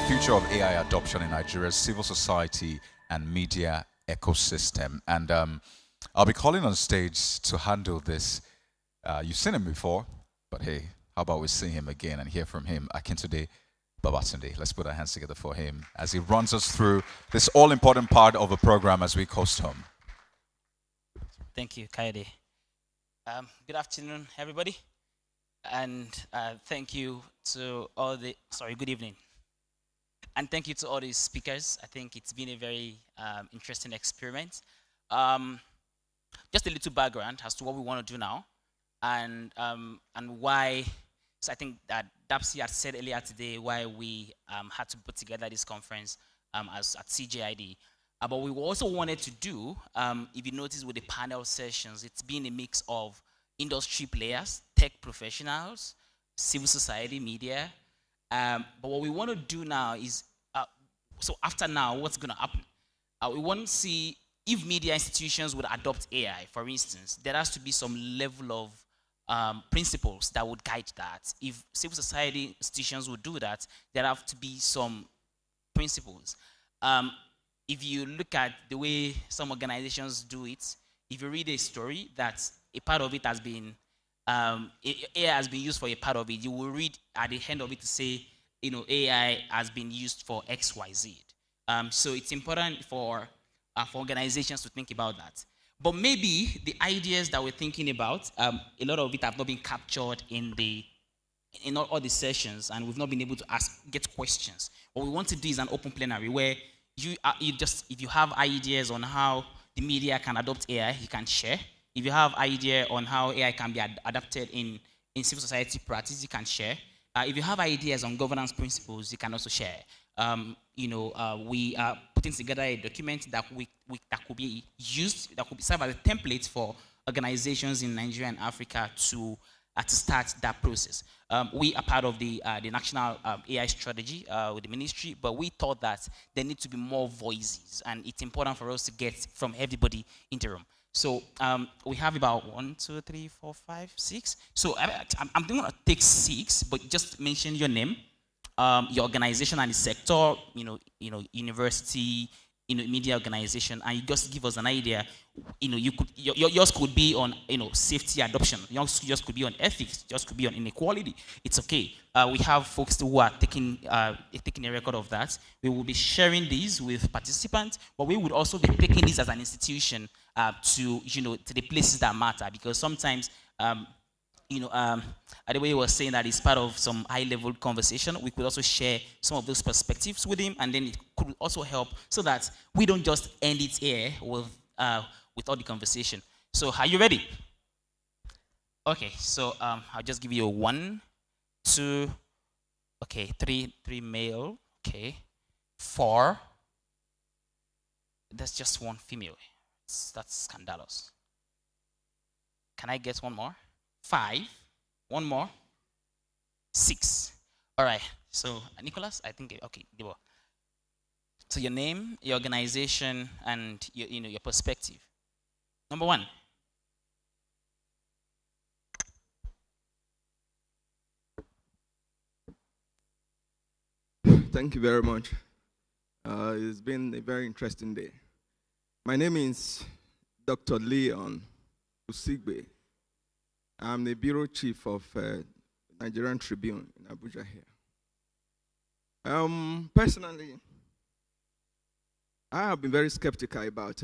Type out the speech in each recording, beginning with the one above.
future of AI adoption in Nigeria's civil society and media ecosystem. And I'll be calling on stage to handle this. You've seen him before, but hey, how about we see him again and hear from him? Akintunde Babatunde. Let's put our hands together for him as he runs us through this all-important part of the program as we coast home. Thank you, Kaede. Good afternoon, everybody. And thank you to all the, good evening. And thank you to all the speakers. I think it's been a very interesting experiment. Just a little background as to what we want to do now and why. So I think that Dapsy had said earlier today why we had to put together this conference as at CJID. But we also wanted to do, if you notice with the panel sessions, it's been a mix of industry players, tech professionals, civil society, media. But what we want to do now is, so after now, what's going to happen? We want to see if media institutions would adopt AI, for instance, there has to be some level of principles that would guide that. If civil society institutions would do that, there have to be some principles. If you look at the way some organizations do it, if you read a story that a part of it has been, AI has been used for a part of it, you will read at the end of it to say, AI has been used for X, Y, Z. So it's important for organizations to think about that. But maybe the ideas that we're thinking about, a lot of it have not been captured in all the sessions, and we've not been able to get questions. What we want to do is an open plenary where if you have ideas on how the media can adopt AI, you can share. If you have idea on how AI can be adapted in civil society practice, you can share. If you have ideas on governance principles, you can also share. We are putting together a document that could be used, that could serve as a template for organizations in Nigeria and Africa to start that process. We are part of the national AI strategy with the ministry, but we thought that there need to be more voices, and it's important for us to get from everybody in the room. So we have about 1, 2, 3, 4, 5, 6. So I'm going to take 6, but just mention your name, your organization and the sector, university, media organization, and you just give us an idea. Yours could be on, safety adoption. Yours could be on ethics. Yours could be on inequality. It's okay. We have folks who are taking a record of that. We will be sharing these with participants, but we would also be taking this as an institution to the places that matter, because sometimes. The way he was saying that it's part of some high-level conversation, we could also share some of those perspectives with him, and then it could also help so that we don't just end it here with all the conversation. So, are you ready? Okay. So, I'll just give you a 1, 2, okay, 3 male, okay, 4. That's just 1 female. That's scandalous. Can I get 1 more? 5, 1 more, 6. All right. So Nicholas, I think okay. So your name, your organization, and your perspective. Number 1. Thank you very much. It's been a very interesting day. My name is Dr. Leon Usigbe. I'm the bureau chief of Nigerian Tribune in Abuja here. Personally, I have been very skeptical about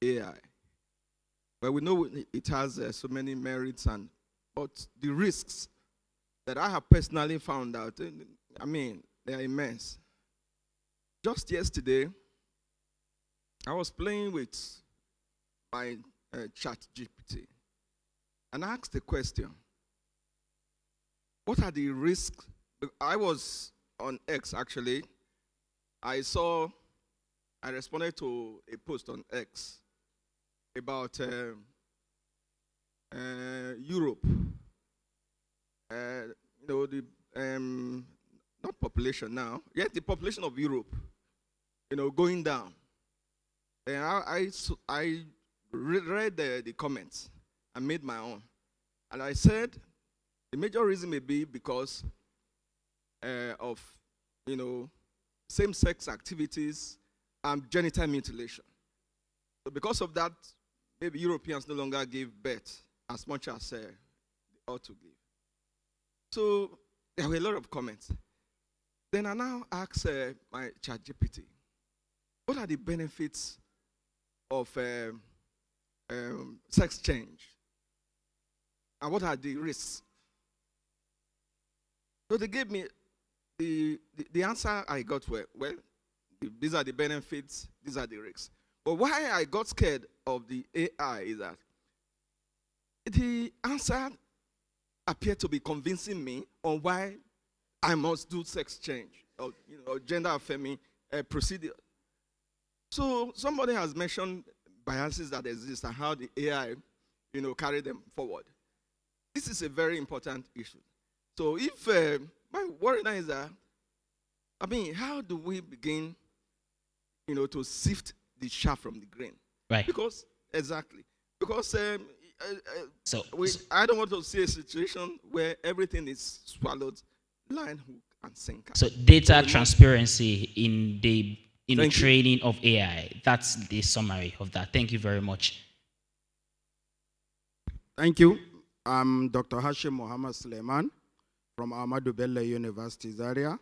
AI. But we know it has so many merits, but the risks that I have personally found out, they are immense. Just yesterday, I was playing with my chat GPT. And I asked the question, what are the risks? I was on X, actually. I responded to a post on X about Europe. Not population now, yet the population of Europe, going down. And I read the comments. I made my own. And I said, the major reason may be because of, same-sex activities, and genital mutilation. So because of that, maybe Europeans no longer give birth as much as they ought to give. So there were a lot of comments. Then I now asked my ChatGPT, what are the benefits of sex change? And what are the risks? So they gave me the answer I got were, well, these are the benefits, these are the risks. But why I got scared of the AI is that the answer appeared to be convincing me on why I must do sex change or gender affirming procedure. So somebody has mentioned biases that exist and how the AI carry them forward. This is a very important issue. So if my worry now is that, how do we begin to sift the chaff from the grain? Right. Because I don't want to see a situation where everything is swallowed, line, hook, and sinker. So data transparency in the training of AI. That's the summary of that. Thank you very much. Thank you. I'm Dr. Hashim Mohammed Suleiman from Ahmadu Bello University, Zaria.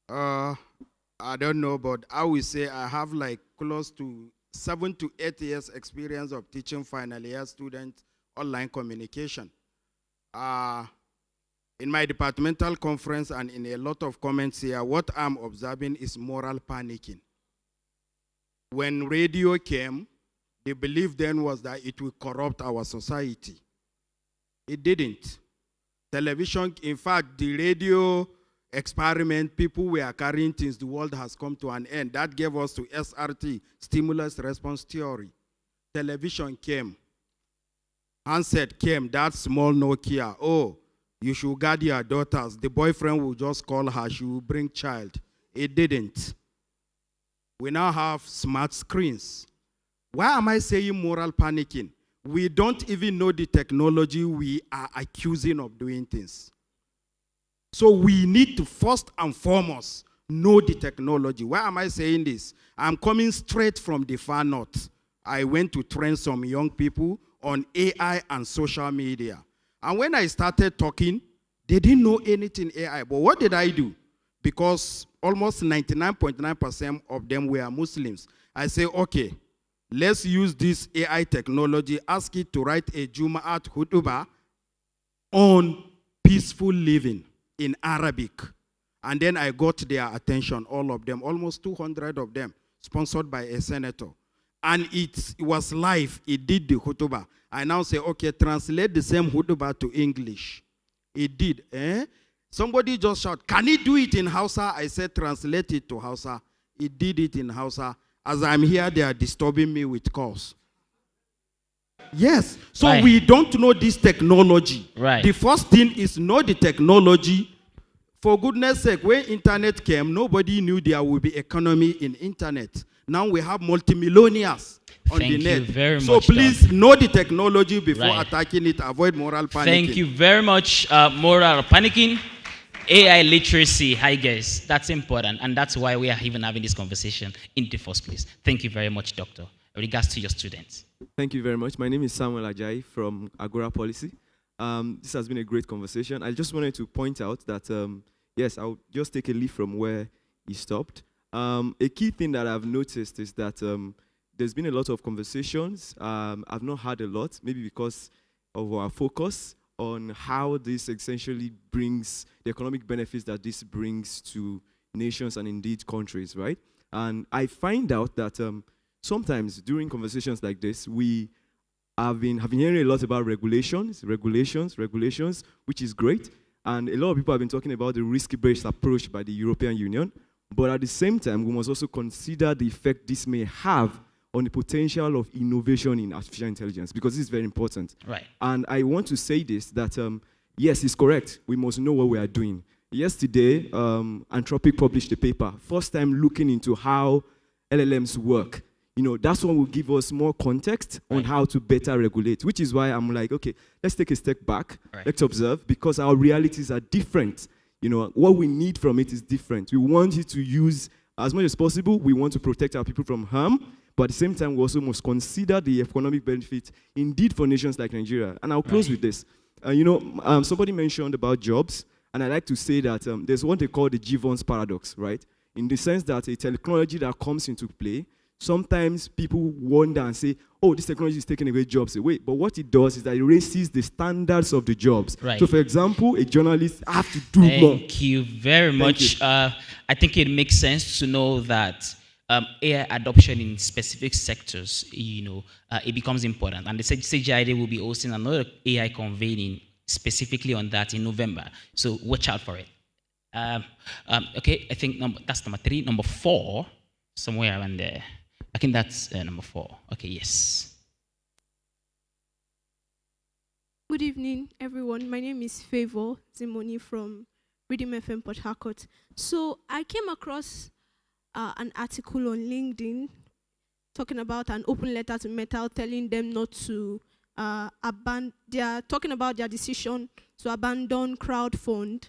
I don't know, but I will say I have like close to 7 to 8 years experience of teaching final year students online communication. In my departmental conference and in a lot of comments here, what I'm observing is moral panicking. When radio came, the belief then was that it will corrupt our society. It didn't. Television, in fact, the radio experiment, people were carrying things, the world has come to an end. That gave us to SRT, stimulus response theory. Television came. Handset came, that small Nokia. Oh, you should guard your daughters. The boyfriend will just call her, she will bring child. It didn't. We now have smart screens. Why am I saying moral panicking? We don't even know the technology we are accusing of doing things. So we need to first and foremost know the technology. Why am I saying this? I'm coming straight from the far north. I went to train some young people on AI and social media. And when I started talking, they didn't know anything AI. But what did I do? Because almost 99.9% of them were Muslims. I say, okay, let's use this AI technology, ask it to write a Jum'at Hutubah on peaceful living in Arabic. And then I got their attention, all of them, almost 200 of them, sponsored by a senator. And it was live, it did the Hutubah. I now say, okay, translate the same Hutubah to English. It did. Somebody just shouted, can it do it in Hausa? I said, translate it to Hausa. It did it in Hausa. As I'm here, they are disturbing me with calls. Yes. So right. We don't know this technology. Right. The first thing is know the technology. For goodness sake, when internet came, nobody knew there would be economy in internet. Now we have multimillionaires on the net. Thank you very much. So please know the technology before right. attacking it. Avoid moral panicking. Thank you very much. Moral panicking. AI literacy, hi guys, that's important, and that's why we are even having this conversation in the first place. Thank you very much, Doctor. In regards to your students. Thank you very much. My name is Samuel Ajayi from Agora Policy. This has been a great conversation. I just wanted to point out that, yes, I'll just take a leaf from where he stopped. A key thing that I've noticed is that there's been a lot of conversations. I've not had a lot, maybe because of our focus on how this essentially brings the economic benefits that this brings to nations and indeed countries, right? And I find out that sometimes during conversations like this, we have been hearing a lot about regulations, which is great. And a lot of people have been talking about the risk-based approach by the European Union. But at the same time, we must also consider the effect this may have on the potential of innovation in artificial intelligence, because this is very important. Right. And I want to say this, that yes, it's correct. We must know what we are doing. Yesterday, Anthropic published a paper, first time looking into how LLMs work. That's what will give us more context on how to better regulate, which is why I'm like, okay, let's take a step back. Right. Let's observe, because our realities are different. What we need from it is different. We want it to use as much as possible, we want to protect our people from harm, but at the same time, we also must consider the economic benefits indeed for nations like Nigeria. And I'll close with this. Somebody mentioned about jobs, and I like to say that there's what they call the Gibbons paradox, right? In the sense that a technology that comes into play, sometimes people wonder and say, oh, this technology is taking away jobs away. But what it does is that it raises the standards of the jobs. Right. So, for example, a journalist has to do more. Thank you very much. I think it makes sense to know that AI adoption in specific sectors, it becomes important. And the CGID will be hosting another AI convening specifically on that in November. So watch out for it. Okay, I think that's number 3. Number 4, somewhere around there. I think that's number 4. Okay, yes. Good evening, everyone. My name is Favor Zimoni from Redeem FM Port Harcourt. So I came across an article on LinkedIn talking about an open letter to Metal telling them not to they are talking about their decision to abandon CrowdTangle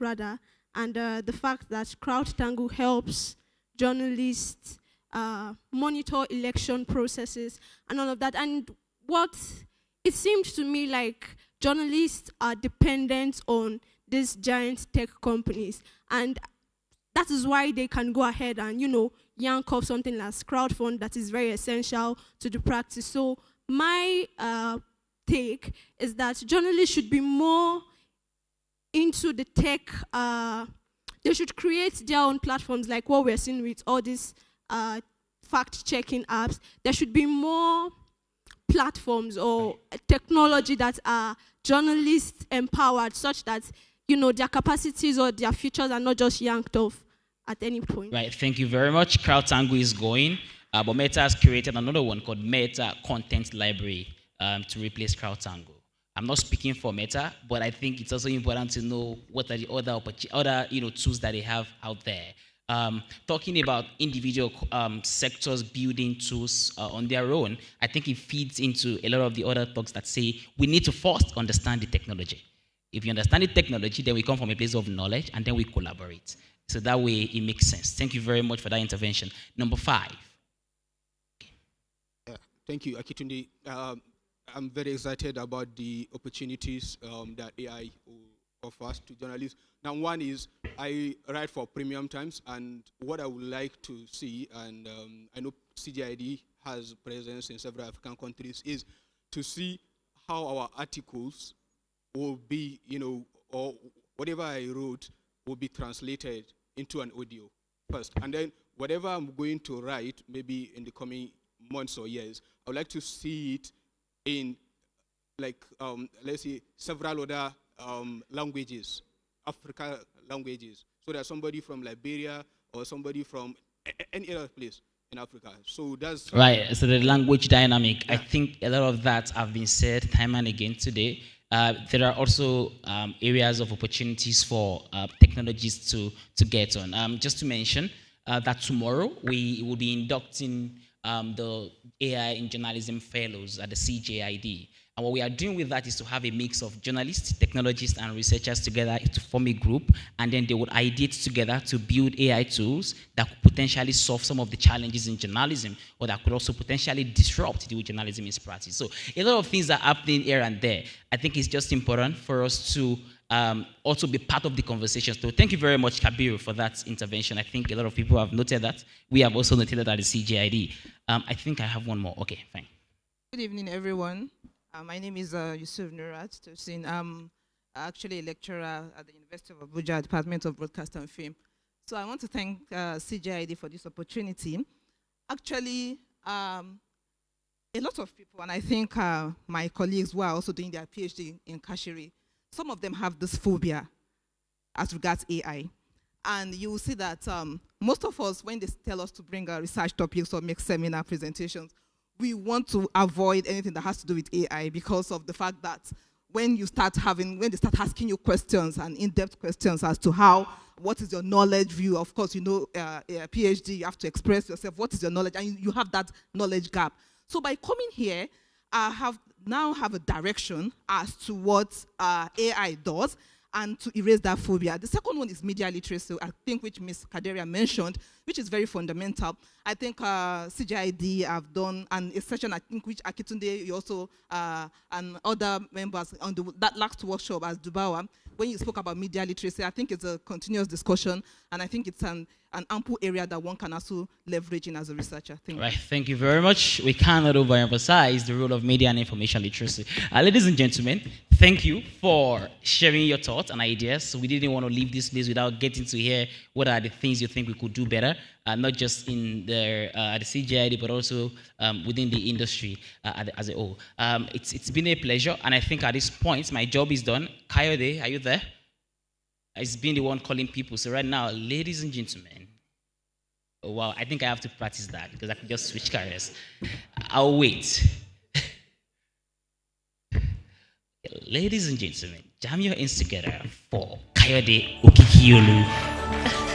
rather, and the fact that CrowdTangle helps journalists monitor election processes and all of that. And what it seemed to me like journalists are dependent on these giant tech companies, and that is why they can go ahead and, yank off something like crowdfund that is very essential to the practice. So my take is that journalists should be more into the tech. They should create their own platforms like what we're seeing with all these fact-checking apps. There should be more platforms or technology that are journalist empowered such that, their capacities or their features are not just yanked off at any point. Right, thank you very much. CrowdTangle is going, but Meta has created another one called Meta Content Library to replace CrowdTangle. I'm not speaking for Meta, but I think it's also important to know what are the other tools that they have out there. Talking about individual sectors building tools on their own, I think it feeds into a lot of the other talks that say we need to first understand the technology. If you understand the technology, then we come from a place of knowledge, and then we collaborate. So that way, it makes sense. Thank you very much for that intervention. Number 5. Thank you, Akitunde. I'm very excited about the opportunities that AI offers to journalists. Now, one is I write for Premium Times, and what I would like to see, and I know CGID has presence in several African countries, is to see how our articles will be, or whatever I wrote will be translated into an audio first. And then whatever I'm going to write, maybe in the coming months or years, I would like to see it in, let's say, several other languages, African languages, so that somebody from Liberia or somebody from any other place in Africa. So that's right. So the language dynamic, I think a lot of that have been said time and again today. There are also areas of opportunities for technologies to get on. Just to mention that tomorrow we will be inducting the AI in Journalism Fellows at the CJID. And what we are doing with that is to have a mix of journalists, technologists, and researchers together to form a group, and then they would ideate together to build AI tools that could potentially solve some of the challenges in journalism, or that could also potentially disrupt the way journalism is practiced. So a lot of things are happening here and there. I think it's just important for us to also be part of the conversation. So thank you very much, Kabiru, for that intervention. I think a lot of people have noted that. We have also noted that at the CJID. I think I have one more. Okay, fine. Good evening, everyone. My name is Yusuf Nurat Tosin. I'm actually a lecturer at the University of Abuja, Department of Broadcast and Film. So I want to thank CJID for this opportunity. Actually, a lot of people, and I think my colleagues who are also doing their PhD in Kashiri, some of them have this phobia as regards AI. And you will see that most of us, when they tell us to bring research topics or make seminar presentations, we want to avoid anything that has to do with AI because of the fact that when they start asking you questions and in-depth questions as to what is your knowledge view, of course, a PhD, you have to express yourself, what is your knowledge, and you have that knowledge gap. So by coming here, I now have a direction as to what AI does, and to erase that phobia. The second one is media literacy, I think, which Ms. Kaderia mentioned, which is very fundamental. I think CJID have done a session, I think, which Akitunde, you also, and other members on that last workshop as Dubawa, when you spoke about media literacy. I think it's a continuous discussion, and I think it's an ample area that one can also leverage in as a researcher. Right, thank you very much. We cannot overemphasize the role of media and information literacy. Ladies and gentlemen, thank you for sharing your thoughts and ideas. We didn't want to leave this place without getting to hear what are the things you think we could do better, not just in the CGID, but also within the industry as a whole. It's been a pleasure, and I think at this point, my job is done. Kayode, are you there? It's been the one calling people. So right now, ladies and gentlemen, oh wow, I think I have to practice that because I can just switch careers. I'll wait. Ladies and gentlemen, jam your hands together for Kayode Okikiolu.